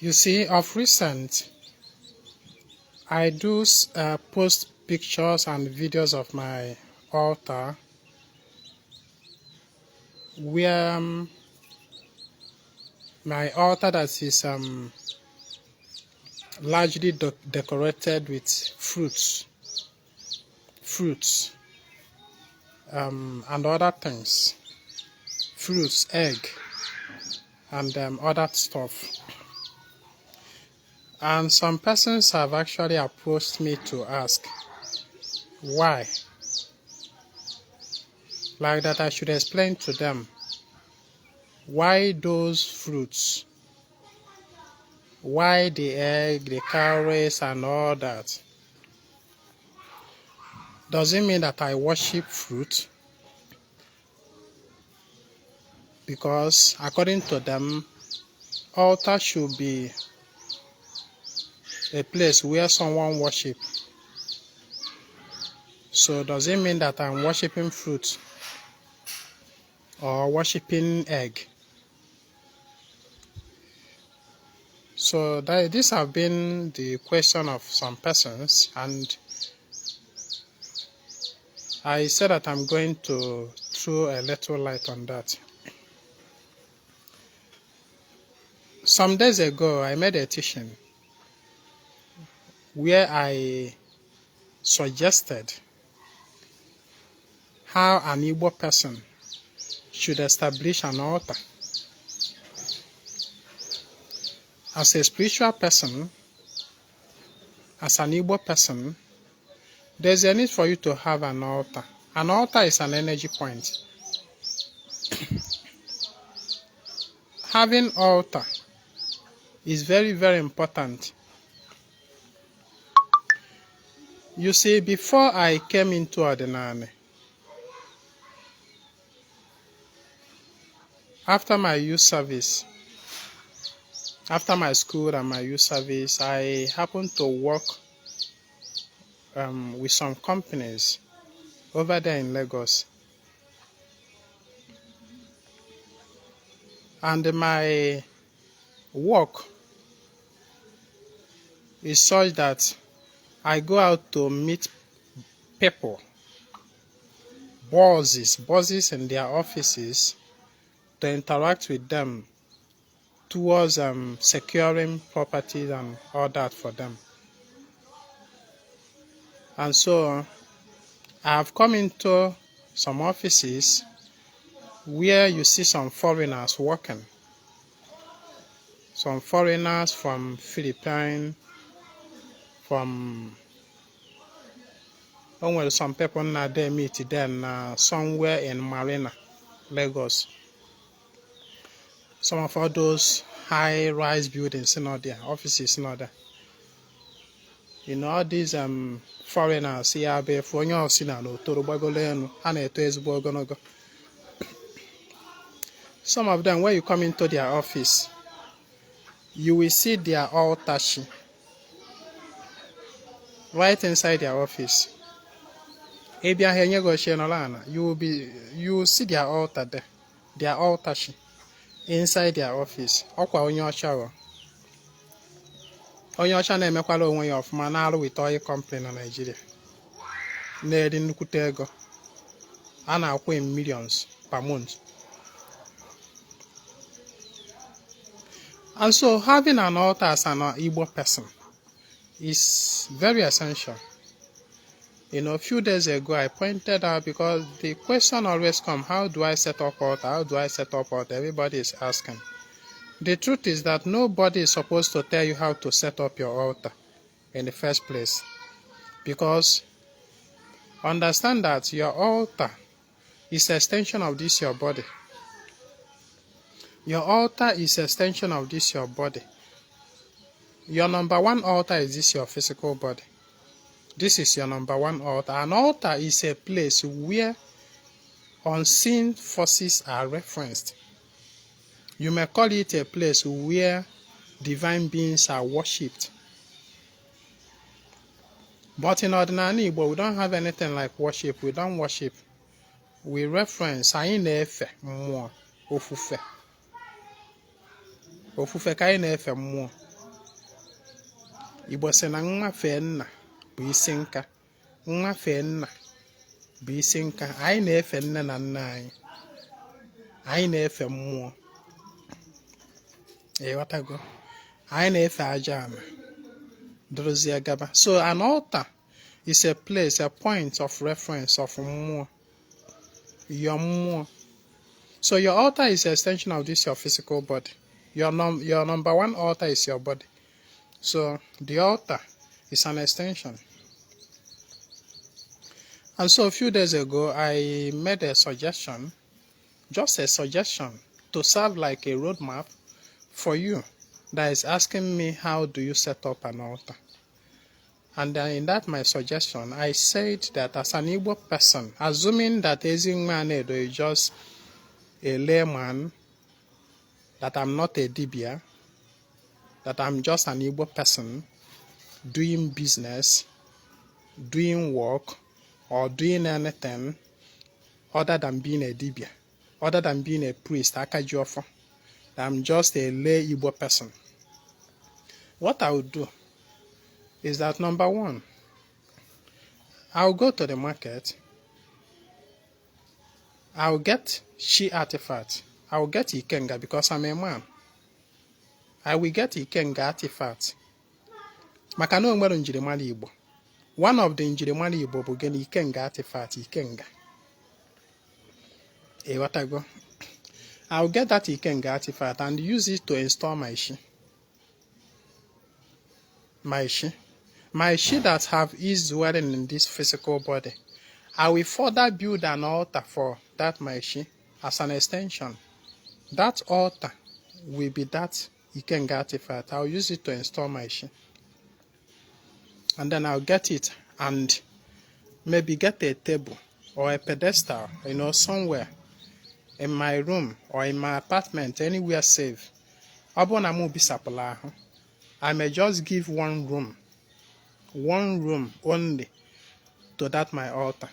You see, of recent, I do post pictures and videos of my altar where my altar that is largely decorated with fruits and other things, fruits, egg, and other stuff. And some persons have actually approached me to ask why, like that I should explain to them why those fruits, why the egg, the calories, and all that. Does it mean that I worship fruit? Because according to them, altar should be a place where someone worship. So does it mean that I'm worshiping fruit or worshiping egg? So these have been the question of some persons, and I said that I'm going to throw a little light on that. Some days ago, I made a teaching where I suggested how an Igbo person should establish an altar. As a spiritual person, as an Igbo person, there's a need for you to have an altar. An altar is an energy point. Having altar is very, very important. You see, before I came into Ordinary, after my youth service, after my school and my youth service, I happened to work with some companies over there in Lagos. And my work is such that I go out to meet people, bosses in their offices, to interact with them towards securing properties and all that for them. And so I have come into some offices where you see some foreigners working. Some foreigners from Philippines, from some people now they meet then somewhere in Marina, Lagos. Some of all those high-rise buildings in there, offices in there. You know, all these foreigners here, some of them, when you come into their office, you will see their altar right inside their office. You will see their altar there, their altar inside their office. Onye ọcha na-emekwala onwe ya ọfụma na-arụ with oil company na Nigeria. Na-eri nnukwute ego. A na-akwụ in millions per month. And so having an altar as an Igbo person is very essential. You know, a few days ago I pointed out, because the question always comes, how do I set up altar? How do I set up altar? Everybody is asking. The truth is that nobody is supposed to tell you how to set up your altar in the first place. Because understand that your altar is an extension of this your body. Your altar is an extension of this your body. Your number one altar is this your physical body. This is your number one altar. An altar is a place where unseen forces are referenced. You may call it a place where divine beings are worshipped. But in ordinary Igbo, we don't have anything like worship. We don't worship. We reference anyị na-efe mmụọ ofufe. Ofufe ka anyị na-efe mmụọ. Igbo sị na nwafe nna bụ isi nka. Nwafe nna bụ isi nka. Anyị na-efe nne na nna anyị. Anyị na-efe mmụọ. Ịghọtago? Anyị na-efe aja ana. Dorozie gaba. So an altar is a place, a point of reference of mmụọ. Your mmụọ. So your altar is an extension of this your physical body. Your number one altar is your body. So the altar is an extension. And so a few days ago, I made a suggestion, just a suggestion, to serve like a roadmap for you that is asking me, how do you set up an altar? And in that my suggestion, I said that as an Igbo person, assuming that Ezinwa Anaedo is just a layman, that I'm not a dibia, that I'm just an Igbo person doing business, doing work, or doing anything other than being a dibia, other than being a priest, Akajiofo, that I'm just a lay Igbo person. What I would do is that, number one, I'll go to the market, I'll get she artifact, I'll get Ikenga because I'm a man. I will get Ikenga artifact. Maka no nwere njirimara Igbo. One of the njirimara Igbo bụ gịnị? Ikenga artifact, Ikenga. Ịghọtago? I'll get that Ikenga artifact and use it to install my shi. My shi that have ease dwelling in this physical body. I will further build an altar for that my shi as an extension. That altar will be that Ikenga artifact. I'll use it to install my shi. And then I'll get it and maybe get a table or a pedestal, somewhere in my room or in my apartment, anywhere safe. I may just give one room only to that my altar.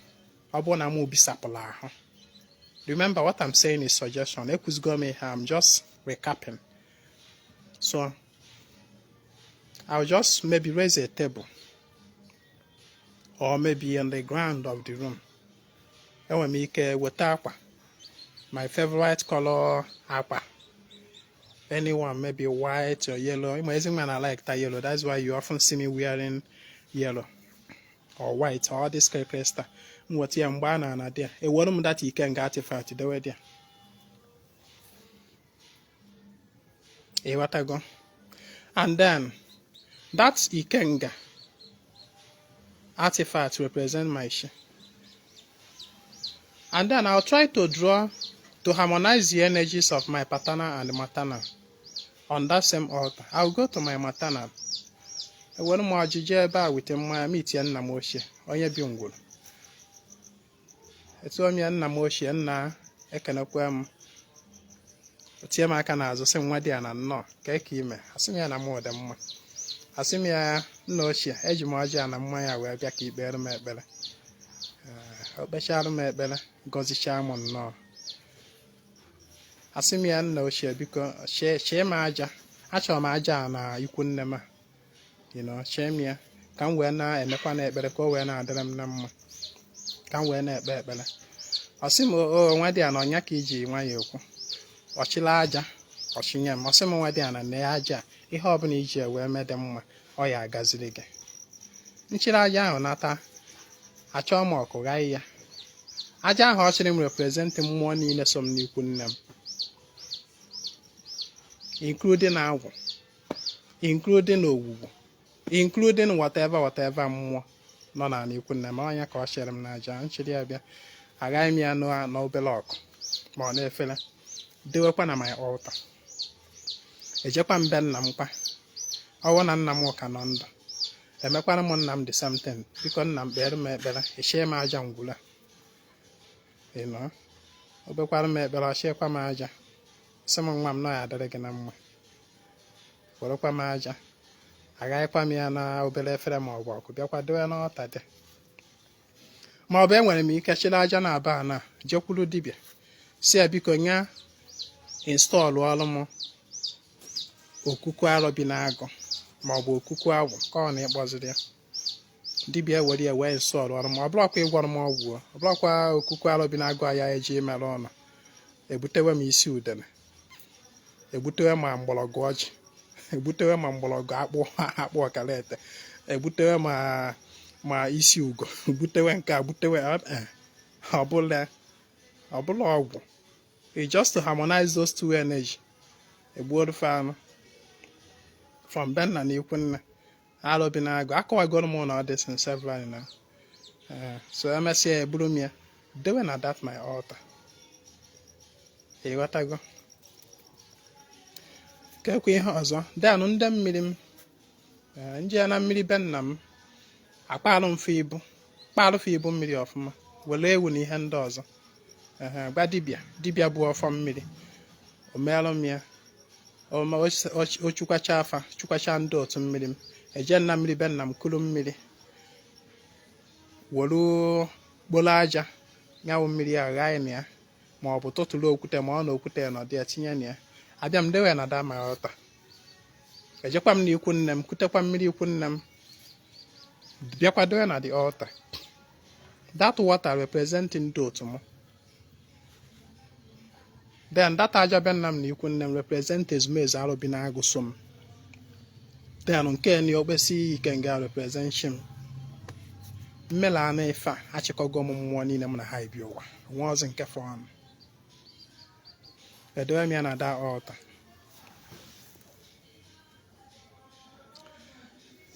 Remember, what I'm saying is suggestion. I'm just recapping. So I'll just maybe raise a table, or maybe on the ground of the room. I will make with aqua, my favorite color aqua. Anyone, maybe white or yellow. Amazing man, I like that yellow. That's why you often see me wearing yellow or white or this character. What you am banana there? A woman that you can get if I to do it there. What I go, and then that's Ikenga artifact represent my shi. And then I'll try to draw to harmonize the energies of my paternal and maternal on that same altar. I'll go to my maternal. When more jijeba with my meat and namoshi or ye bungul. It's only an namoshi and na ekanaquam. Tiama can as the same way and no, keki me. Assimia more than one. Assimia no she, edge margin and Maya will be better met better. Beshar met better, gozi charmon no. Assimia no she because she maja. Actual maja na you couldn't nema. Shame ya. Can wear na and nepane better go when I didn't number. Can wear net better. Asimo, why they are no yakiji, my yoko. Ochila aja oshinya masemo wadi ana ne aja ihe obuna ije we mede mma o ya agazirige nchira aja ahụ nata achọ m ọkụ gai ya aja ahụ ọchịrị m represent mmụọ niile so m n'ikwu nne m, including agwụ, including owuwu, including whatever mmụọ nọ na n'ikwu nne m. Onye ka ọ chịrị m n'aja nchiri abịa agaghị m ya n'obele ọkụ ma ọ na-efele dewekwa na my altar. Ejekwa mbe nna m kwa ọwụ na nna m ka nọ ndụ emekwara m nna m the same thing biko nna m kpere m ekpere echie m aja ngwula obekwara m ekpere ọchiekwa m aja sị m nwa m nọ ya adịrị gị na mma werekwa m aja agaghịkwa m ya na obere efere ma ọ bụ ọkụ bịakwa dewe n'ọta dị ma ọ bụ enwere m ike chịrị aja na aba na jekwuru dibịa si ya biko nya install ọrụ m okuku arọ bi n'agụ ma ọ bụ okuku agwụ ka ọ na-ịkpọziri ya dibịa were ya wee nsọ ọrụ ọrụ ma ọ bụrụkwa ịgwọrọ m ọgwụ ọ bụrụkwa okuku alụ bi na-agụ ya eji mere ọnụ egbutewe m isi udele egbutewe ma mgbọrọgwụ ọjị egbutewe ma mgbọrọgwụ akpụ ọkalete egbutewe ma isi ugo gbutewe nke a gbutewe ọbụla ọgwụ just to harmonize those two energy egbuorufe anụ from benna na ikwu nne alụ bi na-agụ akọwagoro m na ọ dị sin several na so emesịa eburu m ya dewe na that my altar ịghọtago kekwa ihe ọzọ danụ ndị mmiri m nji ya na mmiri be nna m kpalụfe ibu mmiri ọfụma were ewu na ihe ndị ọzọ gwa dibịa bụ ọfọ mmiri o meelụ m ya o chukwacha afa chukwacha ndị otu mmiri m eje na mmiri be nna m kuru mmiri were kporo aja nyawụ mmiri ya ghaa na ya ma ọ bụ tụtụrụ okwute ma ọ na okwute ya nọdụ ya tinye na ya abịa m dewe na da ma ọta ejekwa m na ikwu nne m kutekwa mmiri ikwu nne m bịakwa dewe na the altar. That water representing ndị otu m. Then that aja be nna m na ikwu nne m represent ezumezu alụ bi na-agụ so m. Then nke ni okpesi ike nga represent shim. Mmela ana ife achịkọgo m mmụọ niile m na ha ibi ụwa nwa ọzọ nke fọnụ edewe m ya na that altar.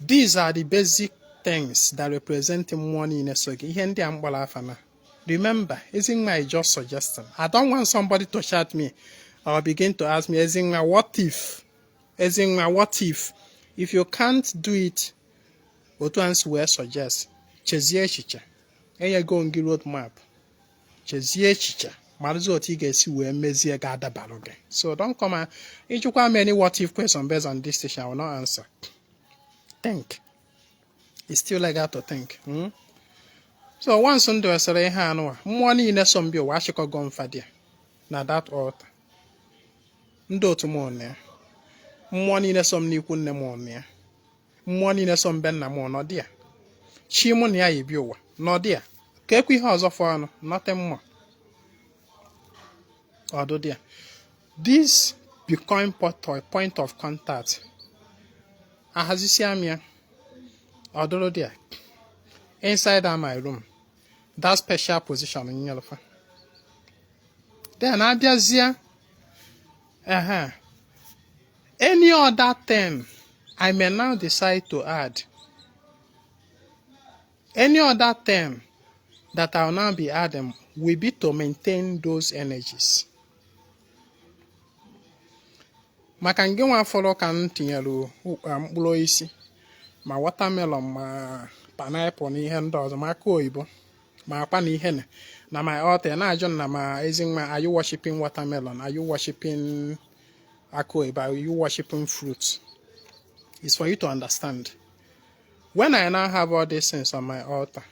These are the basic things that represent mmụọ niile so gị ihe ndị a mkpọrọ afa na. Remember, Ezinwa is just suggesting. I don't want somebody to shout me or begin to ask me, Ezinwa, what if? Ezinwa, what if? If you can't do it, otu ansi wee suggest. Chezie echiche. Enye go ngi road map. Chezie echiche. Maruzi otu ị ga-esi wee mezie ga-adabalụ gị. So don't come and ijukwa many what if questions based on this station. I will not answer. Think. It's still legal to think. So once ndụ esere ihe anụ mmụọ niile so mbi ụwa achịkọgo mfadia na that altar. Ndị otu m ọnụ ya. Mmụọ niile so m n'ikwu nne m ọnụ ya. Mmụọ niile so mbe nna m ọnọdụ ya. Chi mụ na ya ebi ụwa nọdụ ya. Ka ekwu ihe ọzọ fọ ọnụ nothing more. Ọdụdụ ya. This become point of contact. Ahazisia m ya. Ọdụrụ dị ya. Inside my room. That special position in your life. Then abịazie any other thing I may now decide to add. Any other thing that I will now be adding will be to maintain those energies. Maka nge nwa fọrọ ka m tinyere mkpụrụ isi ma watermelon ma pineapple na ihe ndị ọzọ ma aka oyibo ma akwa na ihe na my altar na-ajụ na ma Ezinwa, are you worshiping watermelon? Are you worshiping aka oyibo? Are you worshiping fruits? It's for you to understand. When I now have all these things on my altar,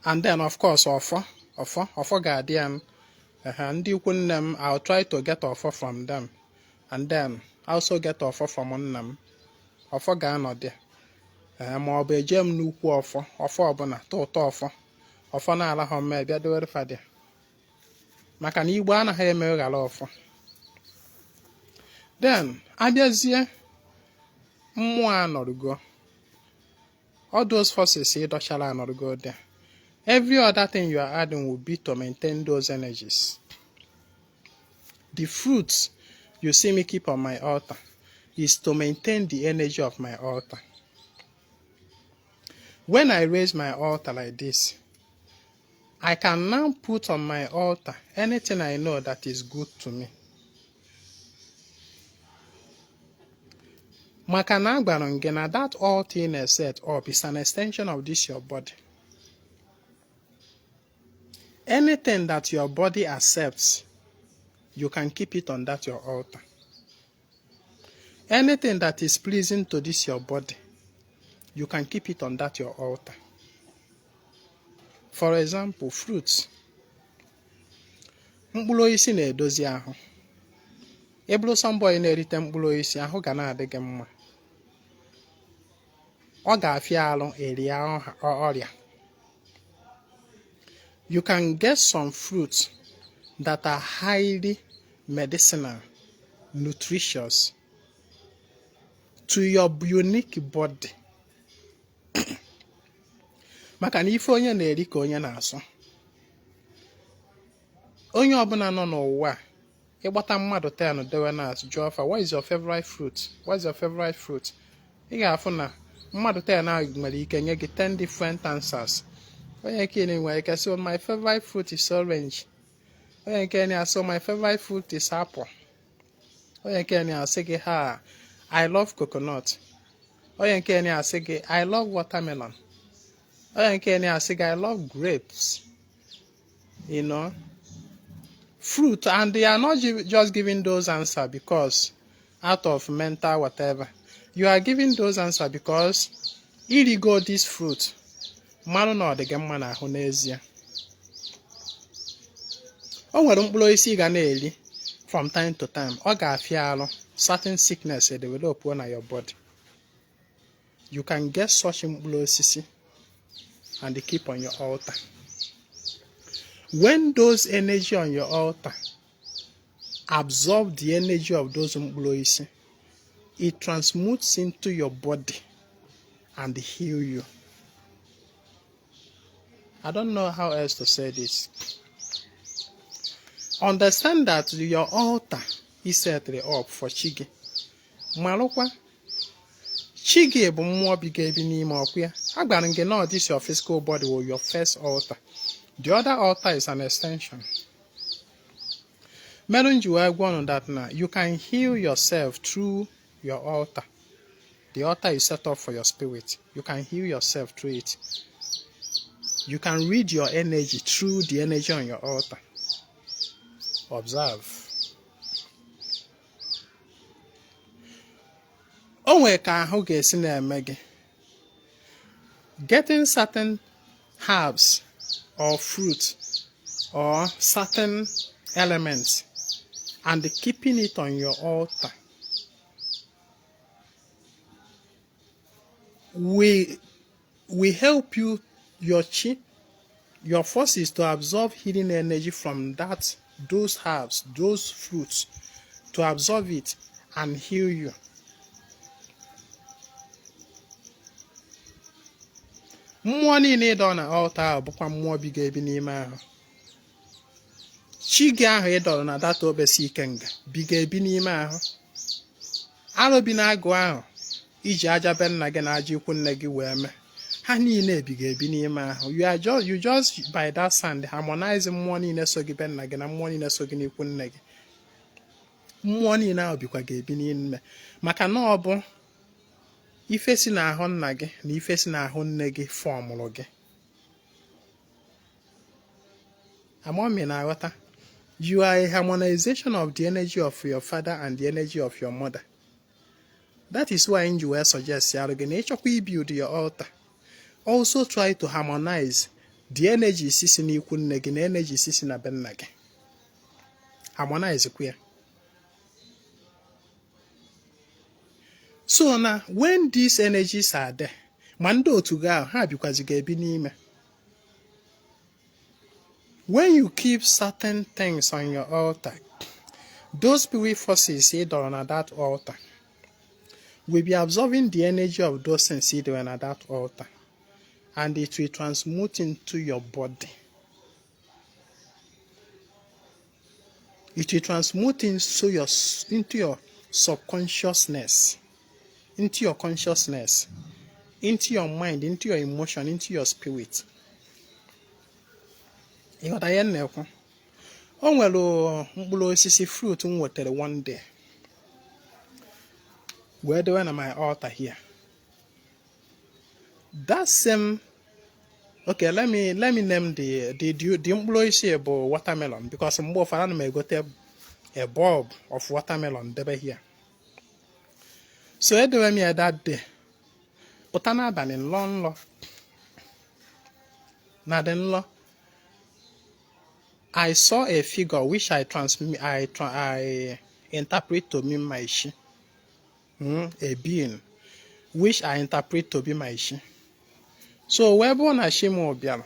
and then of course offer guardian ndị ikwu nne m, I'll try to get offer from them, and then also get offer from nna m. Offer ga-anọ there. Ma ọ bụ eje m n'ukwu ọfọ ọbụla ụtọ ọfọ na-ala ha mma bịa dewere fadịa maka na Igbo anaghị eme ghara ọfọ. Then abịazie mmụọ anọrụgo, all those forces ịdọchara anọrụgo there. Every other thing you are adding will be to maintain those energies. The fruits you see me keep on my altar is to maintain the energy of my altar. When I raise my altar like this, I can now put on my altar anything I know that is good to me. Maka na agwara m gị na that altar in a set up is an extension of this your body. Anything that your body accepts, you can keep it on that your altar. Anything that is pleasing to this your body, you can keep it on that your altar. For example, fruits. Mkpụrụ isi na-edozi ahụ. Ebulu somebody na-erite mkpụrụ osisi ahụ ga na-adị gị mma. Ọ ga-afịa alụ eria ọrịa. You can get some fruits that are highly medicinal, nutritious to your unique body. Maka na ife onye na-eri ka onye na-asụ. Onye ọbụla nọ n'ụwa ịgbata mmadụ 10 dewe na-asụ jụọ fa, what is your favorite fruit? What is your favorite fruit? Ị ga-afụ na mmadụ 10 ahụ nwere ike nye gị 10 different answers. Onye nke nwere ike sị, my favorite fruit is orange. Onye nke na-asị, my favorite fruit is apple. Onye nke na-asị gị, I love coconut. Onye nke na-asị gị, I love watermelon. Onye nke na-asị gị, I love grapes. You know, fruit, and they are not just giving those answers because out of mental whatever. You are giving those answers because irigo this fruit. Mmanụ na ọdịga mma na ahụ n'ezie. O nwere mkpụrụ osisi ị ga na-eri from time to time. Ọ ga-afịa alụ certain sickness develop na your body. You can get such mkpụrụ osisi and keep on your altar. When those energy on your altar absorb the energy of those mkpụrụ osisi, it transmutes into your body and heal you. I don't know how else to say this. Understand that your altar is set up for Chigi. Malukwa, Chigi bụ mmụọ bi ga-ebi n'ime ọkụ ya. Agwara gị na this your physical body or your first altar. The other altar is an extension. Meron ji wee gwa unu that now you can heal yourself through your altar. The altar is set up for your spirit. You can heal yourself through it. You can read your energy through the energy on your altar. Observe. Onwe ka ahụ ga-esi na-eme gị. Getting certain herbs or fruit or certain elements and keeping it on your altar will help you, your chi, your forces to absorb healing energy from those herbs, those fruits, to absorb it and heal you. Mmụọ niile ịdọ na altar ahụ bụkwa mmụọ bi ga-ebi n'ime ahụ. Chi gị ahụ ịdọrọ na data obesi ikenga bi ga-ebi n'ime ahụ. Alụ bi na-agụ ahụ iji aja be nna gị na aja ikwu nne gị wee mee. Ha niile bi ga-ebi n'ime ahụ. You just by that sand harmonize mmụọ niile so gị be nna gị na mmụọ niile so gị n'ikwu nne gị. Mmụọ niile ahụ bikwa ga-ebi n'ime. Maka na ọ bụ ife si n'ahụ nna gị na ife si n'ahụ nne gị fọmụrụ gị. Amami na-aghọta. You are a harmonization of the energy of your father and the energy of your mother. That is why you will suggest na ịchọkwa build your altar. Also try to harmonize the energy sisi n'ikwu nne gị na energy sisi na be nna gị. Harmonize kwa ya. So now, when these energies are there, mando to go, ha bikwazi ga-ebi n'ime. When you keep certain things on your altar, those spirit forces either on that altar will be absorbing the energy of those things either on that altar, and it will transmute into your body. It will transmute into your subconsciousness, into your consciousness, into your mind, into your emotion, into your spirit. ịghọta ya na-ekwu. O nwere mkpụrụ osisi fruit m wetere one day wee dewe na my altar here. That same, okay, let me name the mkpụrụ osisi bụ watermelon, because mgbe ụfọdụ ana m egote a bulb of watermelon debe here. So edewe m ya that day, pụta n'abalị nlọ na dị nlọ. I saw a figure which I interpret to mean my she. A being which I interpret to be my she. So where born a she mo biano.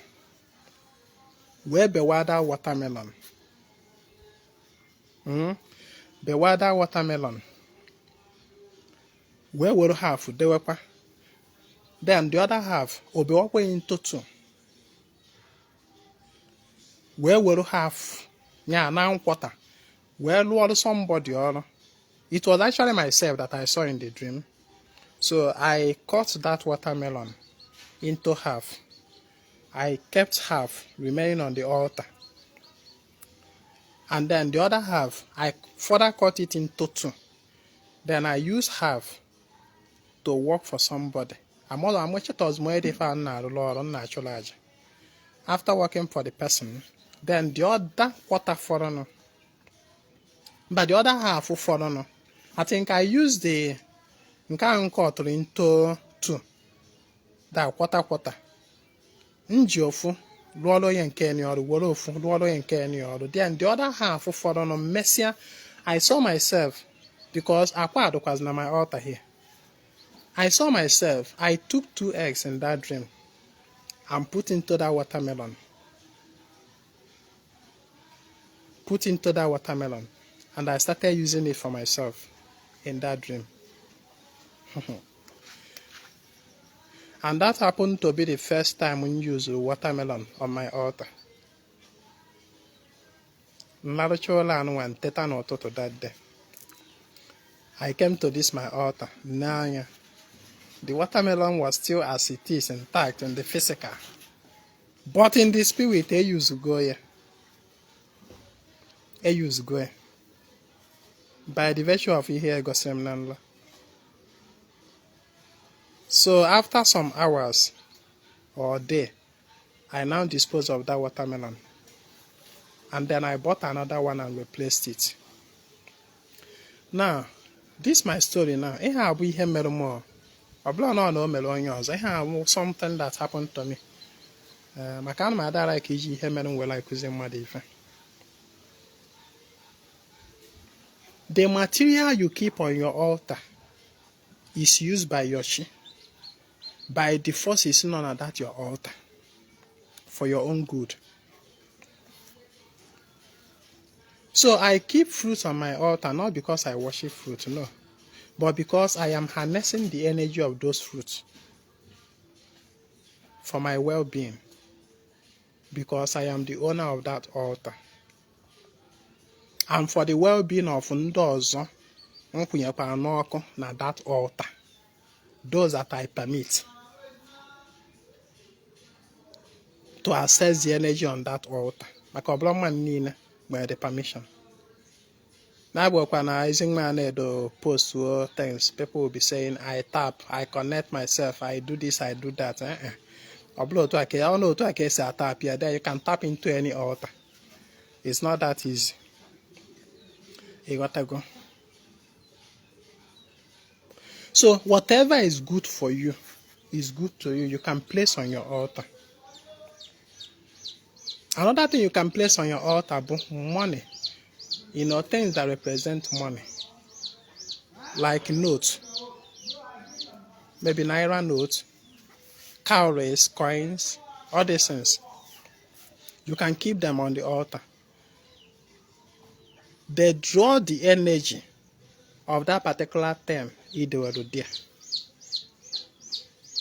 Where be water watermelon. Be water watermelon. Where will half the wepa? Then the other half will be walking into two. Where will half? Yeah, now quarter. Where will somebody or it was actually myself that I saw in the dream. So I cut that watermelon into half. I kept half remaining on the altar. And then the other half, I further cut it into two. Then I used half to work for somebody. After working for the person, then the other quarter for no. But the other half for no. I think I used the cut into two. That quarter. Njiofu luolo yenkeni or wolofu luolo yenkeni or then the other half for no messia. I saw myself because Aquado was na my altar here. I saw myself. I took 2 eggs in that dream and put into that watermelon. And I started using it for myself in that dream. And that happened to be the first time we used watermelon on my altar. That day. I came to this my altar. Now, the watermelon was still as it is intact in the physical. But in the spirit, they used to go here. By the virtue of here, Gosemnanla. So after some hours or day, I now disposed of that watermelon. And then I bought another one and replaced it. Now, this is my story now. I have we hear more. I have something that happened to me. I can't matter like you hear me well like the material you keep on your altar is used by Yoshi. By the force is known at that your altar for your own good. So I keep fruits on my altar not because I worship fruit, no, but because I am harnessing the energy of those fruits for my well-being. Because I am the owner of that altar. And for the well-being of Ndozo, na that altar. Those that I permit to access the energy on that altar. By the permission. Now, when Ezinwa Anaedo post things, people will be saying, I tap, I connect myself, I do this, I do that. Upload to a case, I don't know to a case I tap here. There you can tap into any altar. It's not that easy. You gotta go. So whatever is good for you is good to you. You can place on your altar. Another thing you can place on your altar is money. You know, things that represent money. Like notes. Maybe Naira notes, cowries, coins, all these things. You can keep them on the altar. They draw the energy of that particular term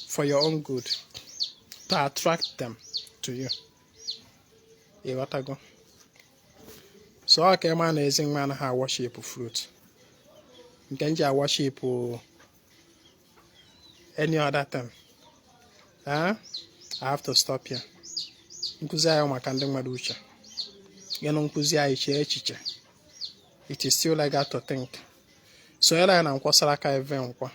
for your own good, to attract them to you. You gotta go. So okay, man, Ezinwa Anaedo worship fruit. Kenja worship any other thing. I have to stop here. Nkuzi ayo makande maducha. Yeno nkuzi ayo echiche. It is still like that to think. So ela na nkwasaraka even nkwa.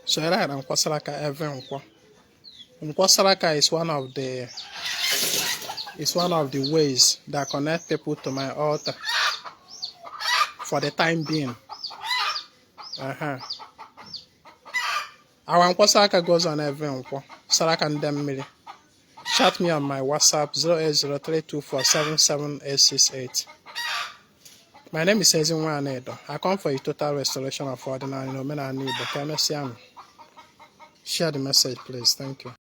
So ela na nkwasaraka even nkwa. Nkwasaraka is one of the ways that connect people to my altar for the time being. Our nkwasaraka goes on every nkwa. Saraka ndemmiri. Chat me on my WhatsApp 08032477868. My name is Ezinwa Anaedo. I come for a total restoration of ordinary Omenala Igbo. Share the message, please. Thank you.